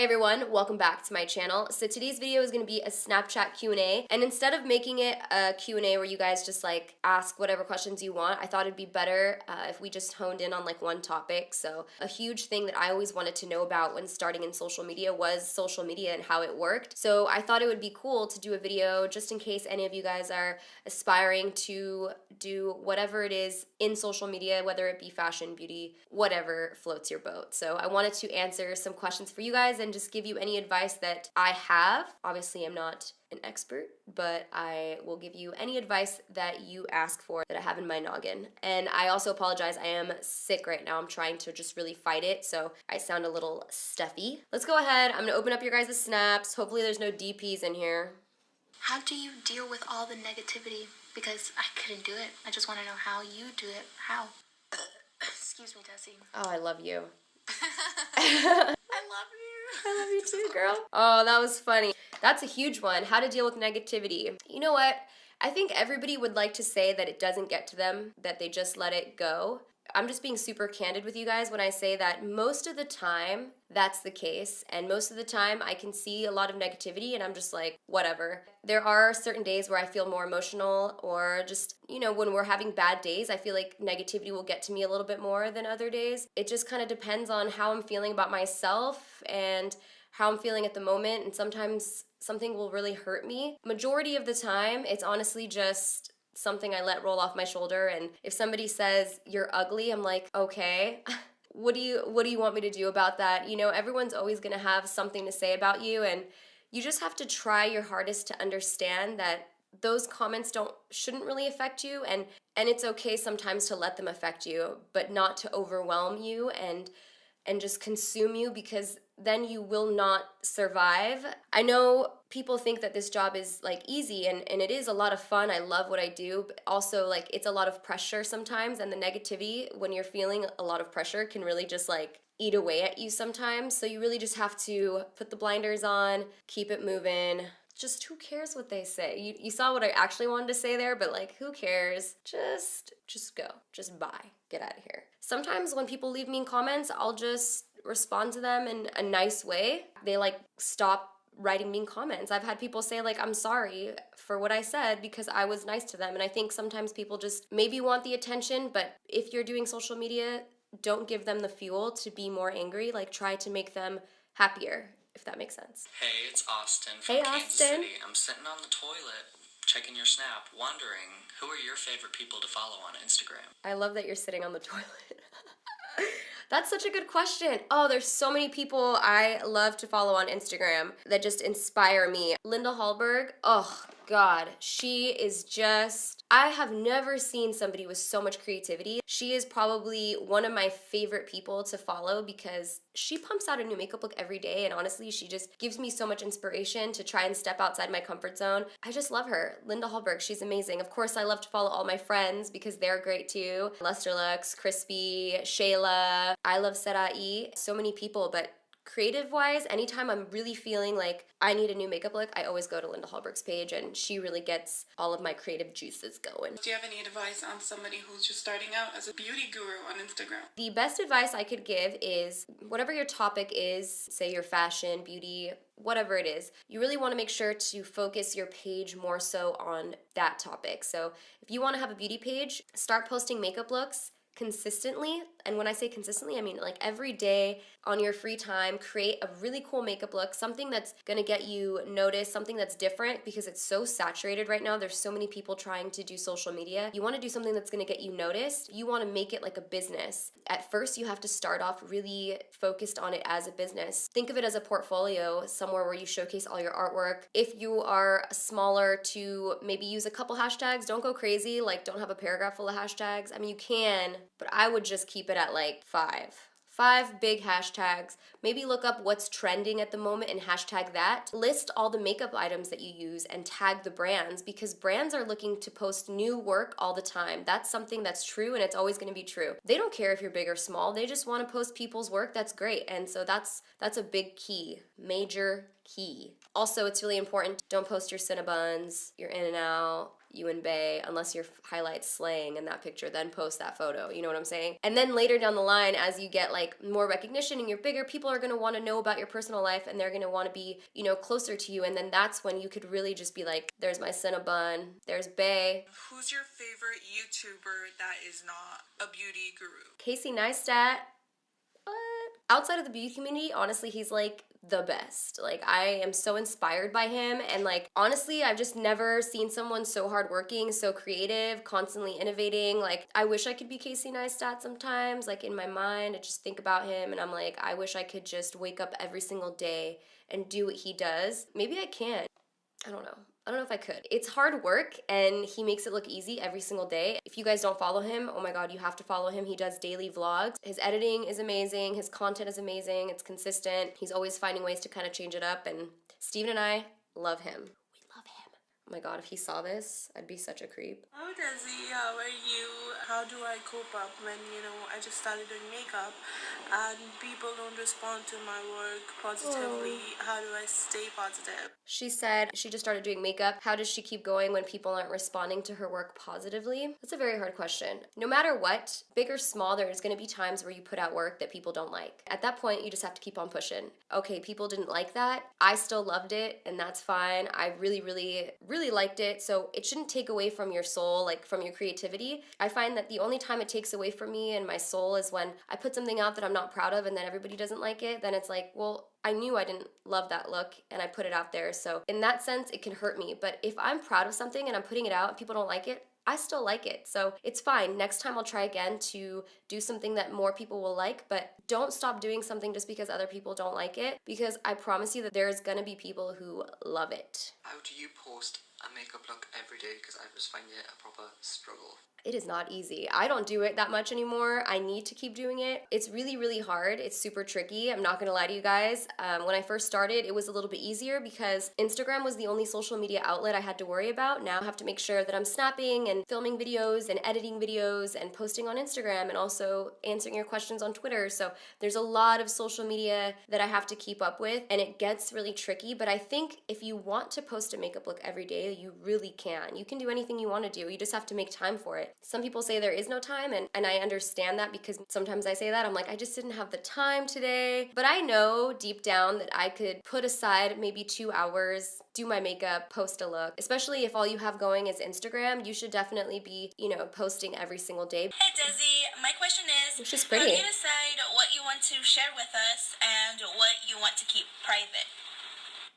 Hey everyone, welcome back to my channel. So today's video is going to be a Snapchat Q&A, and instead of making it a Q&A where you guys just like ask whatever questions you want, I thought it'd be better if we just honed in on like one topic. So a huge thing that I always wanted to know about when starting in social media was social media and how it worked. So I thought it would be cool to do a video just in case any of you guys are aspiring to do whatever it is in social media, whether it be fashion, beauty, whatever floats your boat. So I wanted to answer some questions for you guys and just give you any advice that I have. Obviously, I'm not an expert, but I will give you any advice that you ask for that I have in my noggin. And I also apologize, I am sick right now. I'm trying to just really fight it, so I sound a little stuffy. Let's go ahead. I'm gonna open up your guys' snaps. Hopefully there's no DPs in here. How do you deal with all the negativity? Because I couldn't do it. I just want to know how you do it. How? Excuse me, Desi. Oh, I love you. I love you. I love you too, girl. Oh, that was funny. That's a huge one. How to deal with negativity. You know what? I think everybody would like to say that it doesn't get to them, that they just let it go. I'm just being super candid with you guys when I say that most of the time that's the case, and most of the time I can see a lot of negativity and I'm just like, whatever. There are certain days where I feel more emotional, or just, you know, when we're having bad days, I feel like negativity will get to me a little bit more than other days. It just kind of depends on how I'm feeling about myself and how I'm feeling at the moment, and sometimes something will really hurt me. Majority of the time, it's honestly just something I let roll off my shoulder, and if somebody says you're ugly, I'm like, okay. What do you want me to do about that? You know, everyone's always going to have something to say about you, and you just have to try your hardest to understand that those comments shouldn't really affect you, and it's okay sometimes to let them affect you, but not to overwhelm you and just consume you, because then you will not survive. I know people think that this job is like easy, and it is a lot of fun. I love what I do, but also like it's a lot of pressure sometimes, and the negativity when you're feeling a lot of pressure can really just like eat away at you sometimes. So you really just have to put the blinders on, keep it moving. Just who cares what they say? You saw what I actually wanted to say there, but like who cares? Just go. Just bye. Get out of here. Sometimes when people leave mean comments, I'll just respond to them in a nice way. They like stop writing mean comments. I've had people say like, I'm sorry for what I said because I was nice to them. And I think sometimes people just maybe want the attention, but if you're doing social media, don't give them the fuel to be more angry. Like try to make them happier, if that makes sense. Hey, it's Austin from Kansas City. I'm sitting on the toilet, checking your snap, wondering who are your favorite people to follow on Instagram? I love that you're sitting on the toilet. That's such a good question. Oh, there's so many people I love to follow on Instagram that just inspire me. Linda Hallberg, oh God, she is just, I have never seen somebody with so much creativity. She is probably one of my favorite people to follow because she pumps out a new makeup look every day, and honestly, she just gives me so much inspiration to try and step outside my comfort zone. I just love her. Linda Hallberg, she's amazing. Of course, I love to follow all my friends because they're great too. Lester Lux, Crispy, Shayla, I love Serai, so many people, but creative-wise, anytime I'm really feeling like I need a new makeup look, I always go to Linda Hallberg's page, and she really gets all of my creative juices going. Do you have any advice on somebody who's just starting out as a beauty guru on Instagram? The best advice I could give is whatever your topic is, say your fashion, beauty, whatever it is, you really want to make sure to focus your page more so on that topic. So if you want to have a beauty page, start posting makeup looks consistently. And when I say consistently, I mean like every day on your free time, create a really cool makeup look, something that's gonna get you noticed, something that's different, because it's so saturated right now. There's so many people trying to do social media. You wanna do something that's gonna get you noticed. You wanna make it like a business. At first, you have to start off really focused on it as a business. Think of it as a portfolio, somewhere where you showcase all your artwork. If you are smaller, to maybe use a couple hashtags. Don't go crazy, like don't have a paragraph full of hashtags. I mean, you can, but I would just keep it at like five big hashtags. Maybe look up what's trending at the moment and hashtag that. List all the makeup items that you use and tag the brands, because brands are looking to post new work all the time. That's something that's true, and it's always going to be true. They don't care if you're big or small. They just want to post people's work. That's great. And so that's a big key, major key. Also, it's really important, don't post your Cinnabons, your In and Out, you and Bae, unless your highlights slaying in that picture, then post that photo, you know what I'm saying? And then later down the line, as you get like more recognition and you're bigger, people are gonna wanna know about your personal life and they're gonna wanna be, you know, closer to you, and then that's when you could really just be like, there's my Cinnabon, there's Bae. Who's your favorite YouTuber that is not a beauty guru? Casey Neistat. What? Outside of the beauty community, honestly, he's like the best. Like, I am so inspired by him, and like, honestly, I've just never seen someone so hardworking, so creative, constantly innovating. Like, I wish I could be Casey Neistat sometimes. Like, in my mind, I just think about him and I'm like, I wish I could just wake up every single day and do what he does. Maybe I can. I don't know. I don't know if I could. It's hard work and he makes it look easy every single day. If you guys don't follow him, oh my god, you have to follow him. He does daily vlogs. His editing is amazing. His content is amazing. It's consistent. He's always finding ways to kind of change it up, and Steven and I love him. We love him. Oh my god, if he saw this, I'd be such a creep. Oh, Desi, how are you? How do I cope up when, I just started doing makeup and people don't respond to my work positively? How do I stay positive? She said she just started doing makeup. How does she keep going when people aren't responding to her work positively? That's a very hard question. No matter what, big or small, there's gonna be times where you put out work that people don't like. At that point, you just have to keep on pushing. Okay, people didn't like that. I still loved it, and that's fine. I really, really, really liked it, so it shouldn't take away from your soul, like from your creativity. I find that the only time it takes away from me and my soul is when I put something out that I'm not proud of and then everybody doesn't like it. Then it's like, well, I knew I didn't love that look and I put it out there. So in that sense, it can hurt me. But if I'm proud of something and I'm putting it out and people don't like it, I still like it. So it's fine. Next time I'll try again to do something that more people will like, but don't stop doing something just because other people don't like it, because I promise you that there's gonna be people who love it. How do you post a makeup look every day? Because I just find it a proper struggle. It is not easy. I don't do it that much anymore. I need to keep doing it. It's really, really hard. It's super tricky. I'm not gonna lie to you guys. When I first started, it was a little bit easier because Instagram was the only social media outlet I had to worry about. Now I have to make sure that I'm snapping and filming videos and editing videos and posting on Instagram and also answering your questions on Twitter. So there's a lot of social media that I have to keep up with, and it gets really tricky. But I think if you want to post a makeup look every day, you really can. You can do anything you want to do. You just have to make time for it. Some people say there is no time, and I understand that, because sometimes I say that, I'm like, I just didn't have the time today. But I know deep down that I could put aside maybe 2 hours, do my makeup, post a look. Especially if all you have going is Instagram, you should definitely be, posting every single day. Hey Desi, my question is, She's how pretty. do you decide what you want to share with us and what you want to keep private?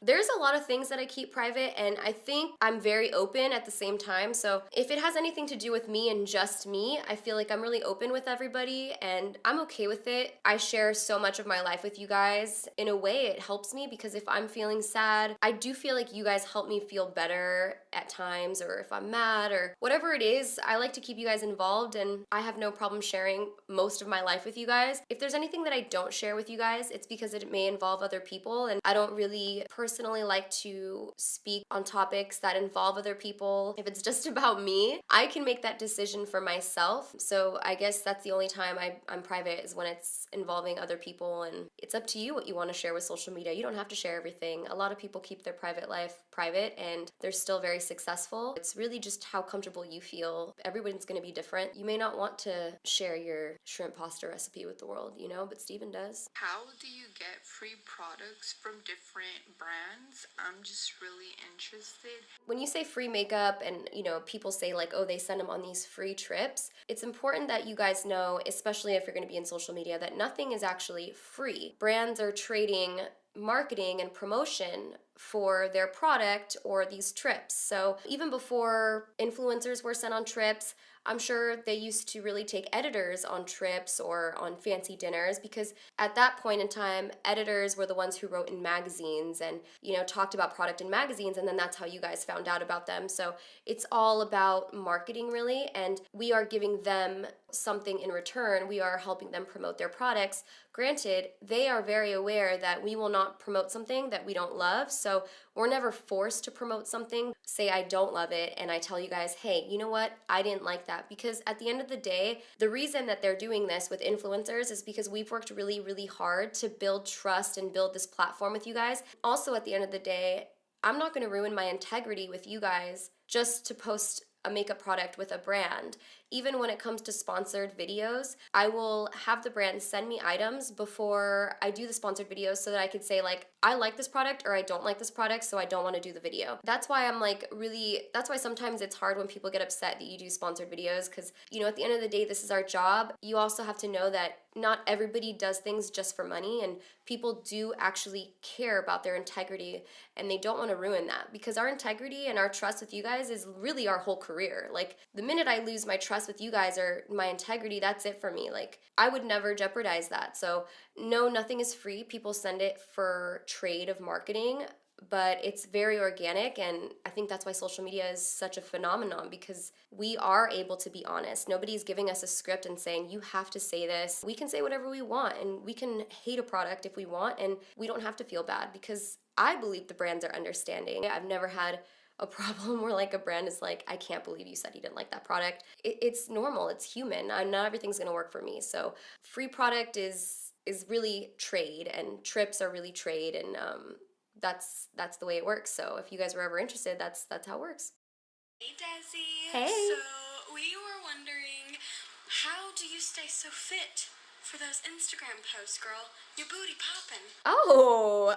There's a lot of things that I keep private, and I think I'm very open at the same time. So if it has anything to do with me and just me, I feel like I'm really open with everybody and I'm okay with it. I share so much of my life with you guys. In a way, it helps me, because if I'm feeling sad, I do feel like you guys help me feel better at times, or if I'm mad or whatever it is, I like to keep you guys involved, and I have no problem sharing most of my life with you guys. If there's anything that I don't share with you guys, it's because it may involve other people, and I don't really personally like to speak on topics that involve other people. If it's just about me, I can make that decision for myself. So I guess that's the only time I'm private, is when it's involving other people, and it's up to you what you want to share with social media. You don't have to share everything. A lot of people keep their private life private and they're still very successful. It's really just how comfortable you feel. Everyone's going to be different. You may not want to share your shrimp pasta recipe with the world, but Steven does. How do you get free products from different brands? I'm just really interested. When you say free makeup and, people say like, oh, they send them on these free trips, it's important that you guys know, especially if you're going to be in social media, that nothing is actually free. Brands are trading marketing and promotion for their product or these trips. So even before influencers were sent on trips, I'm sure they used to really take editors on trips or on fancy dinners, because at that point in time, editors were the ones who wrote in magazines and, talked about product in magazines, and then that's how you guys found out about them. So it's all about marketing, really, and we are giving them something in return. We are helping them promote their products. Granted, they are very aware that we will not promote something that we don't love, so So we're never forced to promote something. Say I don't love it and I tell you guys, hey, you know what? I didn't like that. Because at the end of the day, the reason that they're doing this with influencers is because we've worked really, really hard to build trust and build this platform with you guys. Also, at the end of the day, I'm not going to ruin my integrity with you guys just to post a makeup product with a brand. Even when it comes to sponsored videos, I will have the brand send me items before I do the sponsored videos so that I could say like, I like this product or I don't like this product, so I don't want to do the video. That's why I'm like that's why sometimes it's hard when people get upset that you do sponsored videos, because you know, at the end of the day, this is our job. You also have to know that not everybody does things just for money, and people do actually care about their integrity and they don't want to ruin that, because our integrity and our trust with you guys is really our whole career. Like the minute I lose my trust with you guys or my integrity, that's it for me. Like I would never jeopardize that. So no, nothing is free. People send it for trade of marketing, but it's very organic, and I think that's why social media is such a phenomenon, because we are able to be honest. Nobody's giving us a script and saying you have to say this. We can say whatever we want, and we can hate a product if we want, and we don't have to feel bad, because I believe the brands are understanding. I've never had a problem where like a brand is like, I can't believe you said you didn't like that product. It's normal, it's human. Not everything's gonna work for me. So free product is really trade, and trips are really trade, and that's the way it works. So if you guys were ever interested, that's how it works. Hey Desi. Hey. So we were wondering, how do you stay so fit for those Instagram posts, girl? Your booty popping. Oh,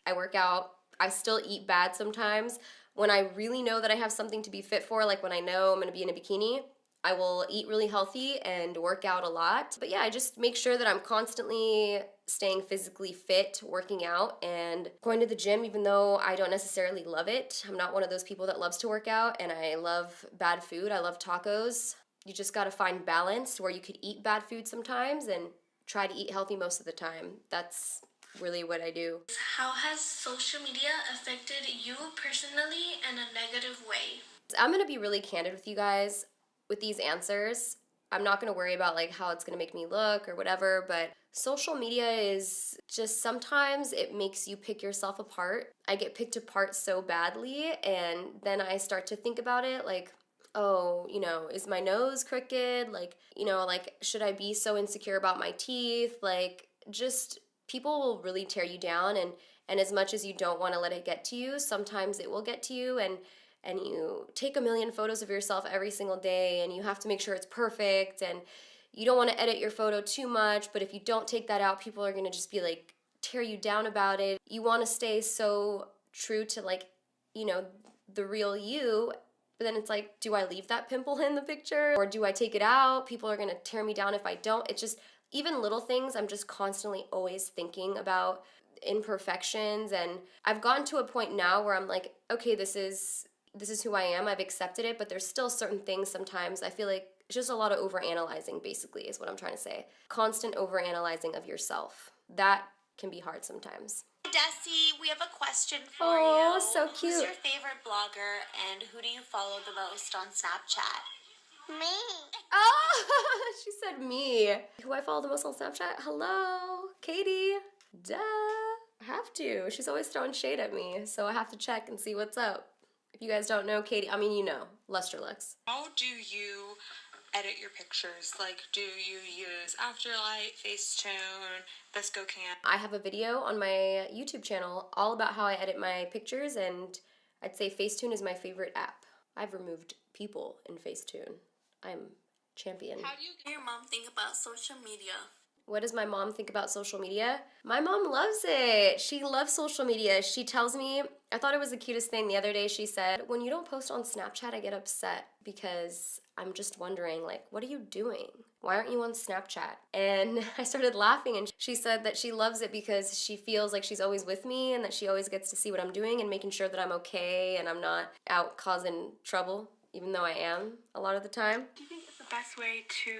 I work out. I still eat bad sometimes. When I really know that I have something to be fit for, like when I know I'm gonna be in a bikini, I will eat really healthy and work out a lot. But yeah, I just make sure that I'm constantly staying physically fit, working out, and going to the gym, even though I don't necessarily love it. I'm not one of those people that loves to work out, and I love bad food. I love tacos. You just gotta find balance where you could eat bad food sometimes and try to eat healthy most of the time. That's really what I do. How has social media affected you personally in a negative way? I'm gonna be really candid with you guys with these answers. I'm not gonna worry about like how it's gonna make me look or whatever, but social media is just, sometimes it makes you pick yourself apart. I get picked apart so badly, and then I start to think about it like, oh, you know, is my nose crooked? Like, you know, like, should I be so insecure about my teeth? Like, just people will really tear you down, and as much as you don't want to let it get to you, sometimes it will get to you, and you take a million photos of yourself every single day, and you have to make sure it's perfect, and you don't want to edit your photo too much, but if you don't take that out, people are going to just be like, tear you down about it. You want to stay so true to like, you know, the real you, but then it's like, do I leave that pimple in the picture or do I take it out? People are going to tear me down if I don't. It's just, even little things, I'm just constantly always thinking about imperfections, and I've gotten to a point now where I'm like, okay, this is who I am. I've accepted it, but there's still certain things sometimes I feel like it's just a lot of overanalyzing, basically, is what I'm trying to say. Constant overanalyzing of yourself. That can be hard sometimes. Desi, we have a question for Oh, you. so cute. Who's your favorite blogger and who do you follow the most on Snapchat? Me. Oh, she said me. Who I follow the most on Snapchat? Hello, Katie. Duh. I have to. She's always throwing shade at me, so I have to check and see what's up. If you guys don't know Katie, I mean, you know, Lustrelux. How do you edit your pictures? Like, do you use Afterlight, Facetune, Visco Cam? I have a video on my YouTube channel all about how I edit my pictures, and I'd say Facetune is my favorite app. I've removed people in Facetune. I'm champion. How do your mom think about social media? What does my mom think about social media? My mom loves it. She loves social media. She tells me, I thought it was the cutest thing the other day. She said, when you don't post on Snapchat, I get upset because I'm just wondering, like, what are you doing? Why aren't you on Snapchat? And I started laughing, and she said that she loves it because she feels like she's always with me and that she always gets to see what I'm doing and making sure that I'm okay and I'm not out causing trouble, even though I am a lot of the time. Do you think it's the best way to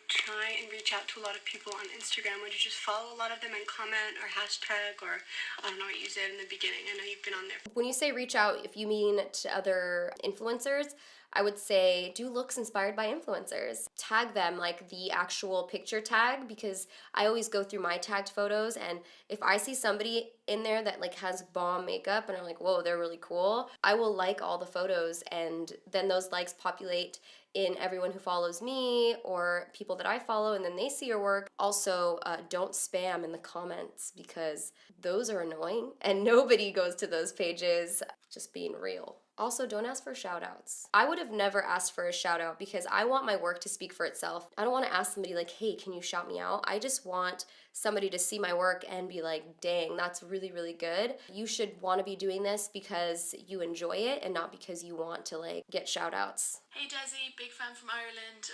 try and reach out to a lot of people on Instagram? Would you just follow a lot of them and comment or hashtag, or I don't know what you said in the beginning? I know you've been on there. When you say reach out, if you mean to other influencers, I would say do looks inspired by influencers. Tag them, like the actual picture tag, because I always go through my tagged photos, and if I see somebody in there that like has bomb makeup and I'm like, whoa, they're really cool, I will like all the photos, and then those likes populate in everyone who follows me or people that I follow, and then they see your work. Also, don't spam in the comments because those are annoying and nobody goes to those pages. Just being real. Also, don't ask for shout outs. I would have never asked for a shout out because I want my work to speak for itself. I don't want to ask somebody like, hey, can you shout me out? I just want somebody to see my work and be like, dang, that's really, really good. You should want to be doing this because you enjoy it and not because you want to like get shout outs. Hey Desi, big fan from Ireland.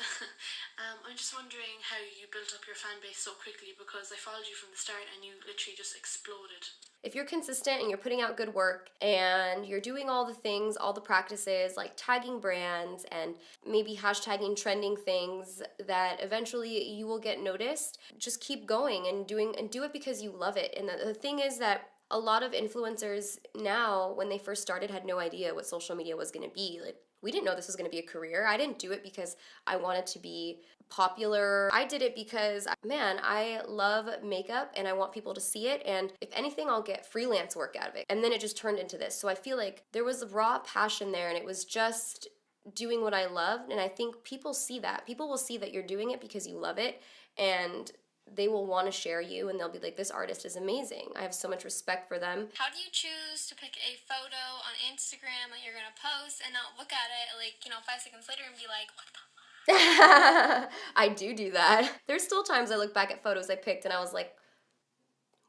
I'm just wondering how you built up your fan base so quickly, because I followed you from the start and you literally just exploded. If you're consistent and you're putting out good work and you're doing all the things, all the practices, like tagging brands and maybe hashtagging trending things that eventually you will get noticed, just keep going and do it because you love it. And the thing is that a lot of influencers now, when they first started, had no idea what social media was going to be. Like, we didn't know this was going to be a career. I didn't do it because I wanted to be popular. I did it because, man, I love makeup and I want people to see it. And if anything, I'll get freelance work out of it. And then it just turned into this. So I feel like there was a raw passion there, and it was just doing what I loved. And I think people see that. People will see that you're doing it because you love it, and they will want to share you, and they'll be like, this artist is amazing. I have so much respect for them. How do you choose to pick a photo on Instagram that you're gonna post and not look at it like, 5 seconds later and be like, what the I do that. There's still times I look back at photos I picked and I was like,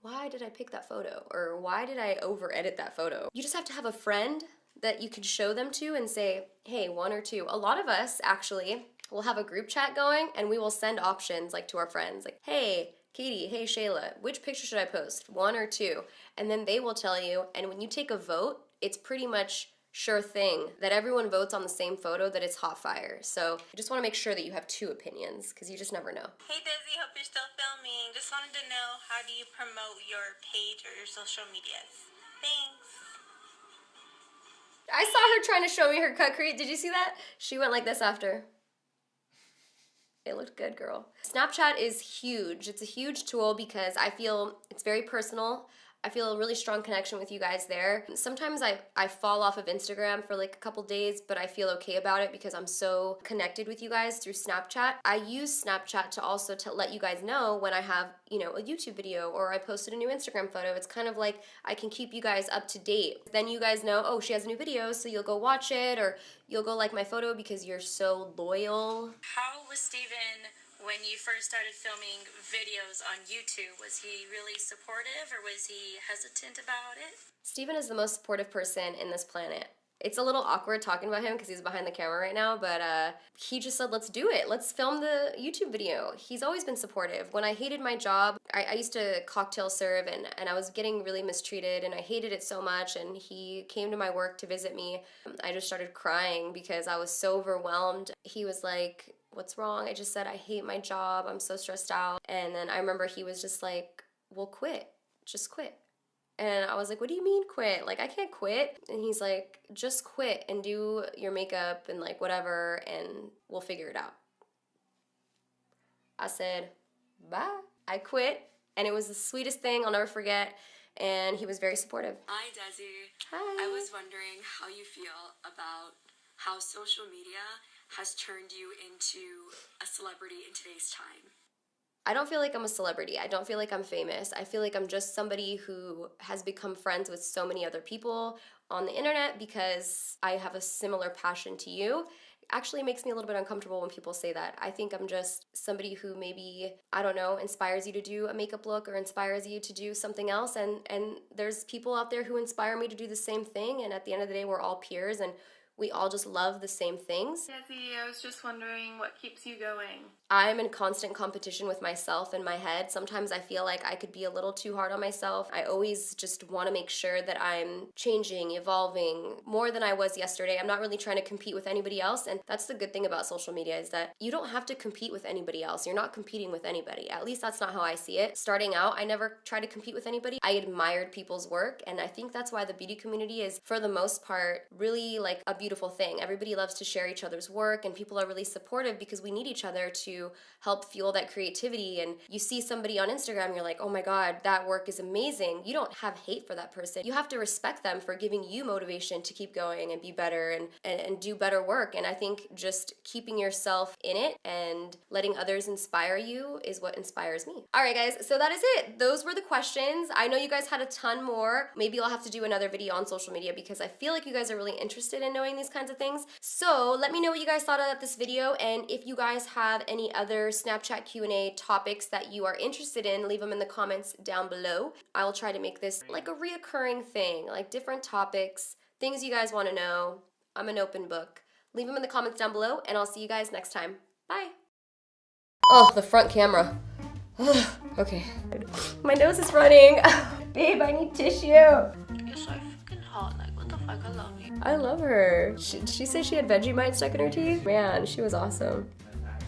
why did I pick that photo? Or why did I over edit that photo? You just have to have a friend that you can show them to and say, hey, one or two. A lot of us actually will have a group chat going and we will send options like to our friends, like, hey, Katie, hey, Shayla, which picture should I post? One or two? And then they will tell you, and when you take a vote, it's pretty much sure thing that everyone votes on the same photo that it's hot fire. So you just want to make sure that you have two opinions because you just never know. Hey Desi, hope you're still filming. Just wanted to know, how do you promote your page or your social medias? Thanks. I saw her trying to show me her cut crease. Did you see that? She went like this after. It looked good, girl. Snapchat is huge. It's a huge tool because I feel it's very personal. I feel a really strong connection with you guys there. Sometimes I fall off of Instagram for like a couple days, but I feel okay about it because I'm so connected with you guys through Snapchat. I use Snapchat to also to let you guys know when I have, a YouTube video or I posted a new Instagram photo. It's kind of like I can keep you guys up to date. Then you guys know, oh, she has a new video, so you'll go watch it or you'll go like my photo because you're so loyal. How was Steven when you first started filming videos on YouTube? Was he really supportive or was he hesitant about it? Steven is the most supportive person in this planet. It's a little awkward talking about him because he's behind the camera right now, but he just said, let's do it. Let's film the YouTube video. He's always been supportive. When I hated my job, I used to cocktail serve and I was getting really mistreated and I hated it so much, and he came to my work to visit me. I just started crying because I was so overwhelmed. He was like, what's wrong? I just said, I hate my job. I'm so stressed out. And then I remember he was just like, well, quit. Just quit. And I was like, what do you mean quit? Like, I can't quit. And he's like, just quit and do your makeup and like whatever and we'll figure it out. I said, bye. I quit and it was the sweetest thing I'll never forget. And he was very supportive. Hi, Desi. Hi. I was wondering how you feel about how social media has turned you into a celebrity in today's time. I don't feel like I'm a celebrity. I don't feel like I'm famous. I feel like I'm just somebody who has become friends with so many other people on the internet because I have a similar passion to you. Actually, it makes me a little bit uncomfortable when people say that. I think I'm just somebody who maybe, I don't know, inspires you to do a makeup look or inspires you to do something else. And there's people out there who inspire me to do the same thing. And at the end of the day, we're all peers and we all just love the same things. Desi, I was just wondering what keeps you going. I'm in constant competition with myself in my head. Sometimes I feel like I could be a little too hard on myself. I always just want to make sure that I'm changing, evolving more than I was yesterday. I'm not really trying to compete with anybody else. And that's the good thing about social media is that you don't have to compete with anybody else. You're not competing with anybody. At least that's not how I see it. Starting out, I never tried to compete with anybody. I admired people's work. And I think that's why the beauty community is, for the most part, really like a beauty beautiful thing. Everybody loves to share each other's work, and people are really supportive because we need each other to help fuel that creativity. And you see somebody on Instagram, you're like, oh my God, that work is amazing. You don't have hate for that person. You have to respect them for giving you motivation to keep going and be better and do better work. And I think just keeping yourself in it and letting others inspire you is what inspires me. All right, guys, so that is it. Those were the questions. I know you guys had a ton more. Maybe I'll have to do another video on social media because I feel like you guys are really interested in knowing these kinds of things. So let me know what you guys thought of this video, and if you guys have any other Snapchat Q&A topics that you are interested in, leave them in the comments down below. I'll try to make this like a reoccurring thing, like different topics, things you guys want to know. I'm an open book. Leave them in the comments down below, and I'll see you guys next time. Bye. Oh, the front camera. Okay. My nose is running. Babe, I need tissue. You're so fucking hot. Like, what the fuck? I love you. I love her. Did she say she had Vegemite stuck in her teeth? Man, she was awesome.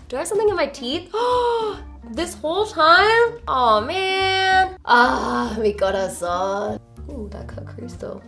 Do I have something in my teeth? Oh, this whole time? Oh man. Ah, mi corazón. Ooh, that cut crease though.